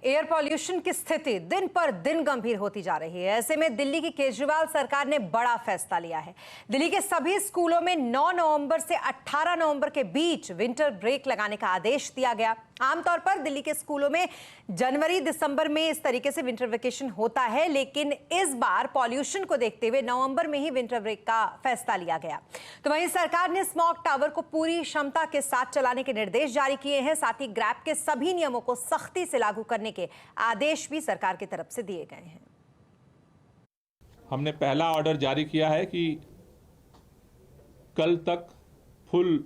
Air pollution की स्थिति दिन पर दिन गंभीर होती जा रही है। ऐसे में दिल्ली की केजरीवाल सरकार ने बड़ा फैसला लिया है। दिल्ली के सभी स्कूलों में 9 नवंबर से 18 नवंबर के बीच विंटर ब्रेक लगाने का आदेश दिया गया। आमतौर पर दिल्ली के स्कूलों में जनवरी दिसंबर में इस तरीके से विंटर वेकेशन होता है, लेकिन इस बार पॉल्यूशन को देखते हुए नवंबर में ही विंटर ब्रेक का फैसला लिया गया। तो वहीं सरकार ने स्मॉग टावर को पूरी क्षमता के साथ चलाने के निर्देश जारी किए हैं। साथ ही ग्रैब के सभी नियमों को सख्ती से लागू करने के आदेश भी सरकार की तरफ से दिए गए हैं। हमने पहला ऑर्डर जारी किया है कि कल तक फुल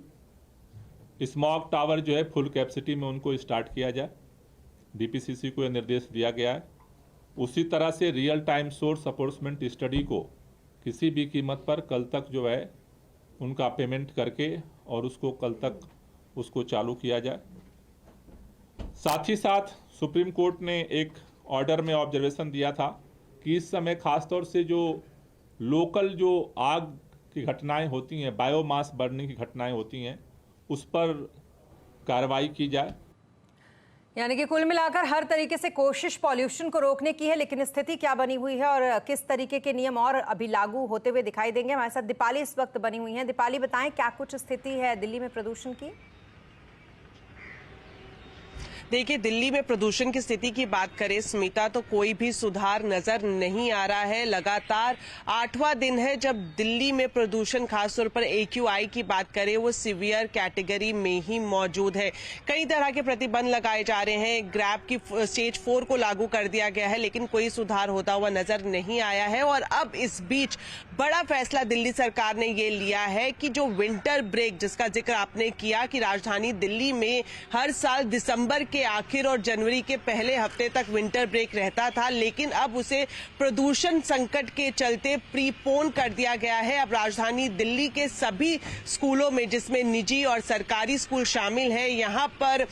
स्मॉग टावर जो है फुल कैपेसिटी में उनको स्टार्ट किया जाए। डीपीसीसी को यह निर्देश दिया गया है। उसी तरह से रियल टाइम सोर्स अप्रोचमेंट स्टडी को किसी भी कीमत पर कल तक जो है उनका पेमेंट करके और उसको कल तक उसको चालू किया जाए। साथ ही साथ सुप्रीम कोर्ट ने एक ऑर्डर में ऑब्जर्वेशन दिया था कि इस समय खासतौर से जो लोकल जो आग की घटनाएं होती हैं, बायोमास बर्निंग की घटनाएं होती हैं, उस पर कार्रवाई की जाए। यानी कि कुल मिलाकर हर तरीके से कोशिश पॉल्यूशन को रोकने की है, लेकिन स्थिति क्या बनी हुई है और किस तरीके के नियम और अभी लागू होते हुए दिखाई देंगे। हमारे साथ दीपाली इस वक्त बनी हुई हैं। दीपाली, बताएं क्या कुछ स्थिति है दिल्ली में प्रदूषण की? देखिए, दिल्ली में प्रदूषण की स्थिति की बात करें स्मिता, तो कोई भी सुधार नजर नहीं आ रहा है। लगातार 8वां दिन है जब दिल्ली में प्रदूषण, खासतौर पर AQI की बात करें, वो सीवियर कैटेगरी में ही मौजूद है। कई तरह के प्रतिबंध लगाए जा रहे हैं। ग्रैब की स्टेज 4 को लागू कर दिया गया है, लेकिन कोई सुधार होता हुआ नजर नहीं आया है। और अब इस बीच बड़ा फैसला दिल्ली सरकार ने ये लिया है कि जो विंटर ब्रेक जिसका जिक्र आपने किया कि राजधानी दिल्ली में हर साल दिसंबर के आखिर और जनवरी के पहले हफ्ते तक विंटर ब्रेक रहता था, लेकिन अब उसे प्रदूषण संकट के चलते प्रीपोन कर दिया गया है। अब राजधानी दिल्ली के सभी स्कूलों में, जिसमें निजी और सरकारी स्कूल शामिल है, यहां पर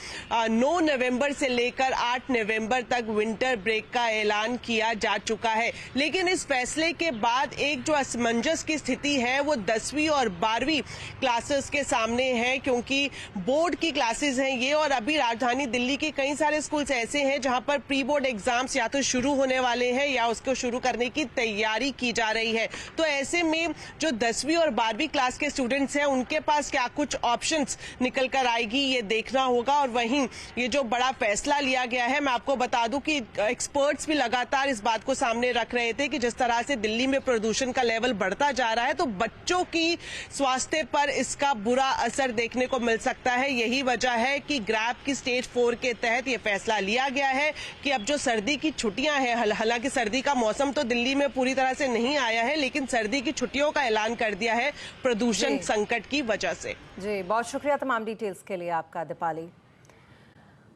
9 नवंबर से लेकर 8 नवंबर तक विंटर ब्रेक का ऐलान किया जा चुका है। लेकिन इस फैसले के बाद एक जो असमंजस की स्थिति है वो 10वीं और 12वीं क्लासेस के सामने है, क्योंकि बोर्ड की क्लासेस हैं ये। और अभी राजधानी दिल्ली के कई सारे स्कूल्स ऐसे हैं जहां पर प्री बोर्ड एग्जाम्स या तो शुरू होने वाले हैं या उसको शुरू करने की तैयारी की जा रही है। तो ऐसे में जो 10वीं और 12वीं क्लास के स्टूडेंट्स हैं उनके पास क्या कुछ ऑप्शंस निकल कर आएगी ये देखना होगा। और वहीं ये जो बड़ा फैसला लिया गया है, मैं आपको बता दूं कि एक्सपर्ट्स भी लगातार इस बात को सामने रख रहे थे कि जिस तरह से दिल्ली में प्रदूषण का लेवल बढ़ता जा रहा है तो बच्चों की स्वास्थ्य पर इसका बुरा असर देखने को मिल सकता है। यही वजह है कि ग्रैब की स्टेज 4 के तहत ये फैसला लिया गया है कि अब जो सर्दी की छुट्टियां हैं, हालांकि सर्दी का मौसम तो दिल्ली में पूरी तरह से नहीं आया है, लेकिन सर्दी की छुट्टियों का ऐलान कर दिया है प्रदूषण संकट की वजह से। जी, बहुत शुक्रिया तमाम डिटेल्स के लिए आपका दीपाली।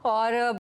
और